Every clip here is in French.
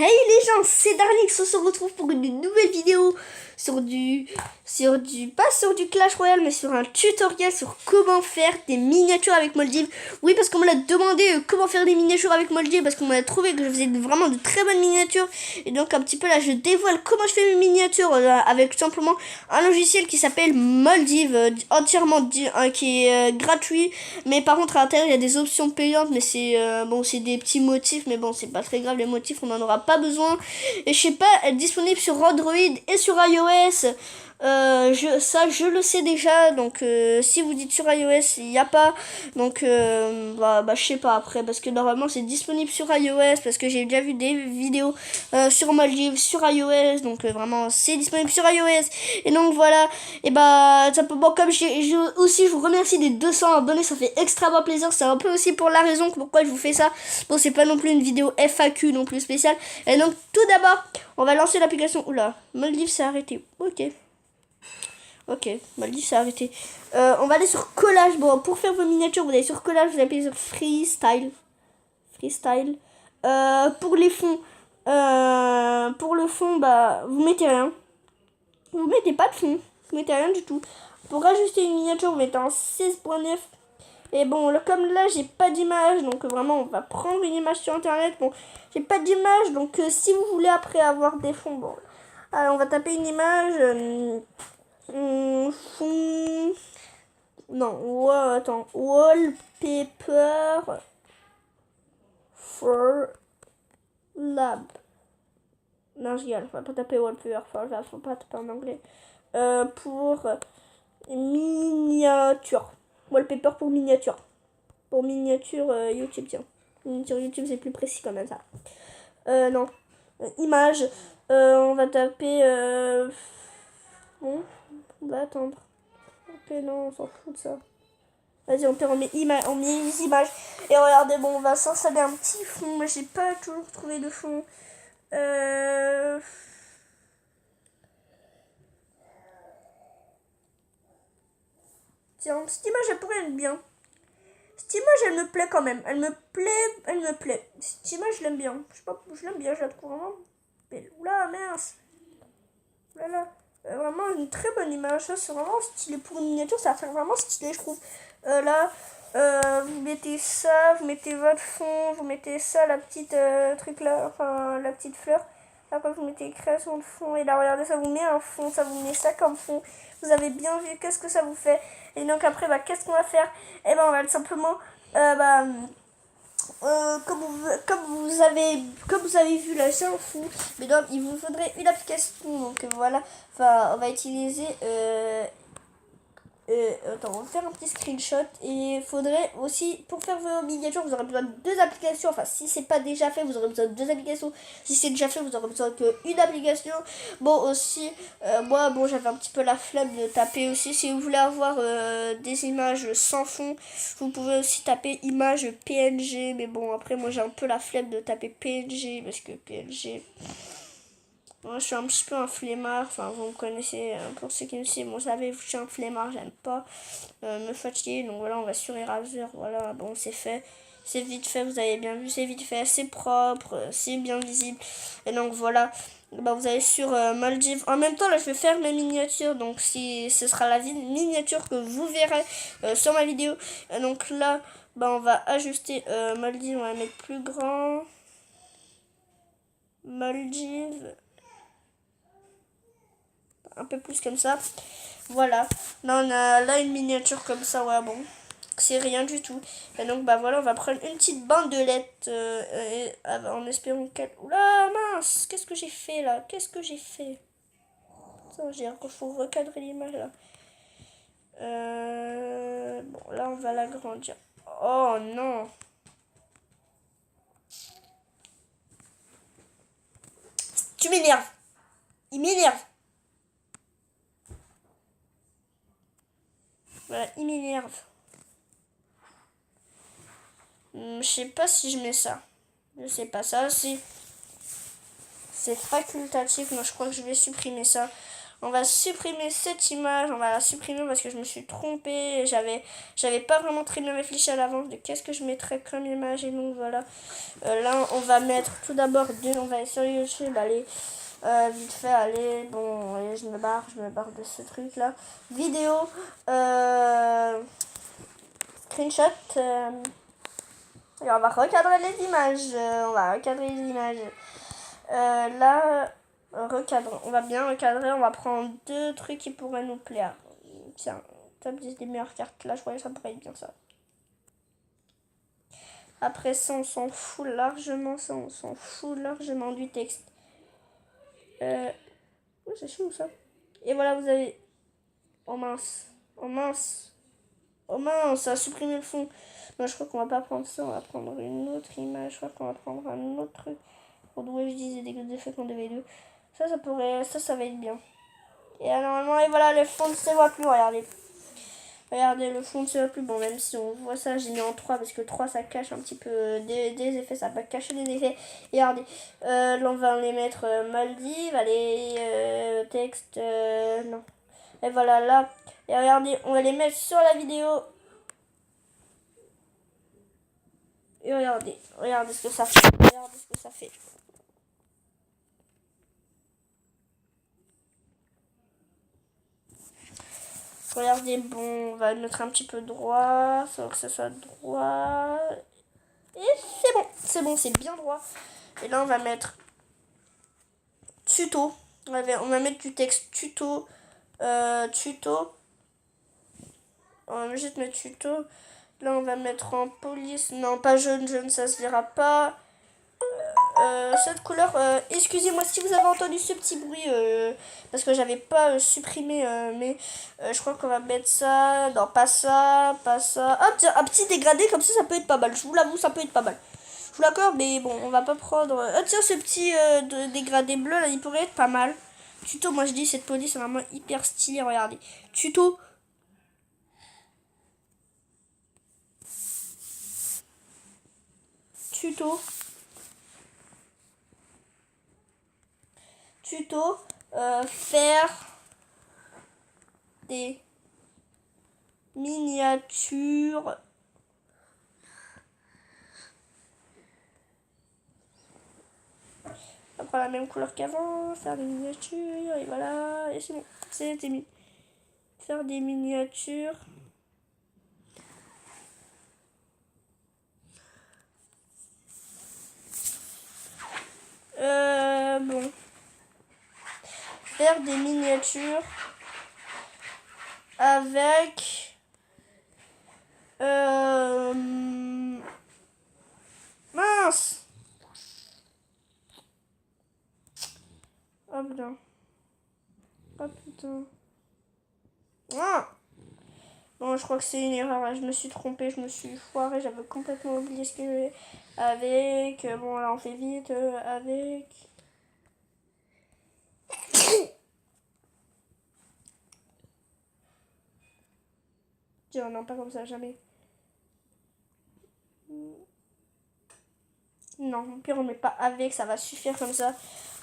Hey les gens, c'est Darnix, on se retrouve pour une nouvelle vidéo pas sur du Clash Royale, mais sur un tutoriel sur comment faire des miniatures avec Moldiv. Oui, parce qu'on me l'a demandé comment faire des miniatures avec Moldiv, parce qu'on m'a trouvé que je faisais vraiment de très bonnes miniatures. Et donc un petit peu là, je dévoile comment je fais mes miniatures avec simplement un logiciel qui s'appelle Moldiv, entièrement qui est gratuit. Mais par contre à l'intérieur il y a des options payantes, mais c'est bon, c'est des petits motifs, mais bon, c'est pas très grave, les motifs on en aura pas besoin. Et je sais pas, elle est disponible sur Android et sur iOS. Je le sais déjà, donc si vous dites sur iOS il n'y a pas, donc je sais pas après, parce que normalement c'est disponible sur iOS, parce que j'ai déjà vu des vidéos sur Maldives sur iOS, donc vraiment c'est disponible sur iOS. Et donc voilà, et simplement comme aussi je vous remercie des 200 abonnés, ça fait extrêmement plaisir, c'est un peu aussi pour la raison pourquoi je vous fais ça. Bon, c'est pas non plus une vidéo FAQ non plus spéciale. Et donc tout d'abord on va lancer l'application. Oula, Maldives s'est arrêté. Ok, Maldives s'est arrêté. On va aller sur collage. Bon, pour faire vos miniatures, vous allez sur collage, vous appuyez sur freestyle. Pour les fonds, pour le fond, vous mettez rien. Vous mettez pas de fond. Vous mettez rien du tout. Pour ajuster une miniature, vous mettez en 16.9. Et bon, comme là, j'ai pas d'image, donc vraiment, on va prendre une image sur internet. Bon, j'ai pas d'image, donc si vous voulez après avoir des fonds, bon, alors on va taper une image. Fond. Non, attends. Wallpaper for lab. Non, je rigole, faut pas taper wallpaper for lab, faut pas taper en anglais. Pour miniature. Wallpaper pour miniature. Pour miniature YouTube, tiens. Miniature YouTube, c'est plus précis quand même ça. Non. Image. On va taper. Bon, on va attendre. Ok, non, on s'en fout de ça. Vas-y, on met les images. Et regardez, bon, on va s'installer un petit fond. Moi, j'ai pas toujours trouvé de fond. Tiens, cette image, elle pourrait être bien. Cette image, elle me plaît quand même. Elle me plaît. Cette image, je l'aime bien. Je sais pas, je l'aime bien, je la trouve vraiment belle. Oula, mince. Voilà. Vraiment une très bonne image. Ça, c'est vraiment stylé. Pour une miniature, ça va faire vraiment stylé, je trouve. Là, vous mettez ça, vous mettez votre fond, vous mettez ça, la petite truc là, enfin, la petite fleur. Après, vous mettez création de fond. Et là, regardez, ça vous met un fond, ça vous met ça comme fond. Vous avez bien vu, qu'est-ce que ça vous fait. Et donc, après, qu'est-ce qu'on va faire? Eh ben, on va simplement, comme vous avez vu là, c'est un fou. Mais donc, il vous faudrait une application. Donc voilà, enfin, on va utiliser. Attends, on va faire un petit screenshot. Et il faudrait aussi, pour faire vos miniatures, vous aurez besoin de deux applications. Enfin, si c'est pas déjà fait, vous aurez besoin de deux applications. Si c'est déjà fait, vous aurez besoin qu'une application. Bon, aussi, moi, bon, j'avais un petit peu la flemme de taper aussi. Si vous voulez avoir des images sans fond, vous pouvez aussi taper image PNG. Mais bon, après, moi, j'ai un peu la flemme de taper PNG parce que PNG. Moi, je suis un petit peu un flemmard. Enfin, vous me connaissez, pour ceux qui me suivent, vous savez, je suis un flemmard, j'aime pas me fatiguer. Donc voilà, on va sur Eraser. Voilà, bon, c'est fait. C'est vite fait, vous avez bien vu, c'est vite fait, c'est propre, c'est bien visible. Et donc voilà, vous allez sur Maldives. En même temps, là, je vais faire mes miniatures. Donc, si ce sera la miniature que vous verrez sur ma vidéo. Et donc là, on va ajuster Maldives, on va mettre plus grand. Maldives. Un peu plus comme ça. Voilà. Là, on a là une miniature comme ça. Ouais, bon. C'est rien du tout. Et donc, voilà, on va prendre une petite bandelette en espérant qu'elle... Oula, mince. Qu'est-ce que j'ai fait, là? Qu'est-ce que j'ai fait? Il faut recadrer l'image, là. Bon, là, on va l'agrandir. Oh, non. Tu m'énerves. Il m'énerve. Voilà, il m'énerve. Je sais pas si je mets ça. Je sais pas, ça c'est facultatif. Moi je crois que je vais supprimer ça. On va supprimer cette image, on va la supprimer parce que je me suis trompée. J'avais pas vraiment très bien réfléchi à l'avance de qu'est-ce que je mettrais comme image. Et donc voilà. Là, on va mettre tout d'abord on va aller sur YouTube, allez, vite fait, allez, bon, allez, je me barre de ce truc là. Vidéo, screenshot, et on va recadrer les images, là, recadre, on va bien recadrer, on va prendre 2 trucs qui pourraient nous plaire. Tiens, top 10 des meilleures cartes, là, je croyais que ça pourrait être bien ça. Après ça, on s'en fout largement, du texte. C'est chou ça. Et voilà, vous avez... Oh mince, ça a supprimé le fond. Non, je crois qu'on va pas prendre ça, on va prendre une autre image. Je crois qu'on va prendre un autre truc. Pour d'où je disais des effets qu'on devait deux. Ça va être bien. Et là, normalement, et voilà, le fond ne se voit plus, regardez. Regardez, le fond ne se voit plus. Bon, même si on voit ça, j'ai mis en 3 parce que 3 ça cache un petit peu des effets, ça va cacher des effets. Et regardez, là on va les mettre Maldives, allez, texte, non. Et voilà, là. Et regardez, on va les mettre sur la vidéo. Et regardez ce que ça fait. Regardez, bon, on va le mettre un petit peu droit, faut que ça soit droit. Et c'est bon, c'est bien droit. Et là, on va mettre tuto. On va mettre du texte tuto. Tuto. On va juste mettre tuto. Là, on va mettre en police. Non, pas jaune, ça se verra pas. Cette couleur, excusez-moi si vous avez entendu ce petit bruit, parce que j'avais pas supprimé, mais je crois qu'on va mettre ça. Non, pas ça. Hop, tiens, un petit dégradé comme ça peut être pas mal. Je vous l'avoue, ça peut être pas mal. Je vous l'accorde, mais bon, on va pas prendre. Tiens, ce petit dégradé bleu là, il pourrait être pas mal. Tuto, moi je dis, cette police c'est vraiment hyper stylé, regardez. Tuto. Faire des miniatures on prend la même couleur qu'avant, faire des miniatures, et voilà, et c'est bon, c'était mis. Faire des miniatures. Bon. Faire des miniatures avec mince. Oh putain. Ah. Bon, je crois que c'est une erreur. Je me suis trompée, je me suis foirée. J'avais complètement oublié ce que j'avais avec. Bon, là, on fait vite. Avec. Tiens, non, pas comme ça, jamais. Non, au pire, on met pas avec, ça va suffire comme ça.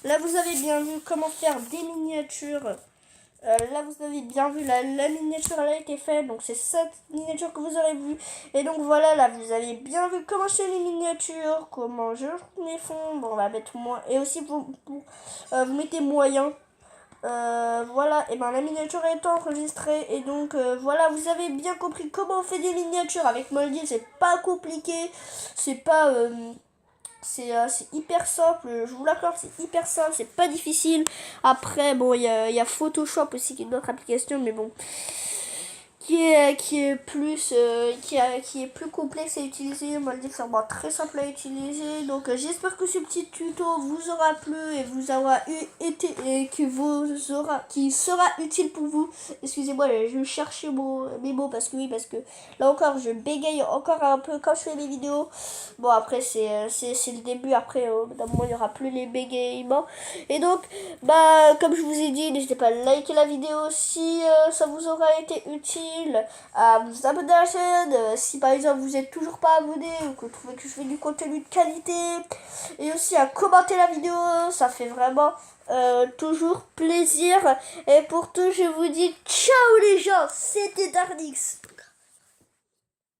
Là, vous avez bien vu comment faire des miniatures. Là, vous avez bien vu, la miniature, elle a été faite. Donc, c'est cette miniature que vous aurez vue. Et donc, voilà, là, vous avez bien vu comment je fais les miniatures. Comment je les fonds. Bon, on va mettre moins. Et aussi, vous mettez moyen. Voilà, et ben la miniature est enregistrée. Et donc, voilà, vous avez bien compris comment on fait des miniatures. Avec Moldy, c'est pas compliqué. C'est pas... c'est hyper simple, je vous l'accorde, c'est hyper simple, c'est pas difficile. Après, bon, il y a Photoshop aussi qui est une autre application, mais bon, qui est plus complexe à utiliser. Moi, le dire que c'est vraiment très simple à utiliser. Donc, j'espère que ce petit tuto vous aura plu et vous aura été et qui sera utile pour vous. Excusez-moi, je cherchais mes mots parce que là encore, je bégaye encore un peu quand je fais mes vidéos. Bon, après, c'est le début. Après, d'un moment, il n'y aura plus les bégayements. Et donc, bah, comme je vous ai dit, n'hésitez pas à liker la vidéo si ça vous aura été utile. facile à vous abonner à la chaîne. Si par exemple vous n'êtes toujours pas abonné ou que vous trouvez que je fais du contenu de qualité. Et aussi à commenter la vidéo, ça fait vraiment toujours plaisir. Et pour tout, je vous dis ciao les gens, c'était Darnix.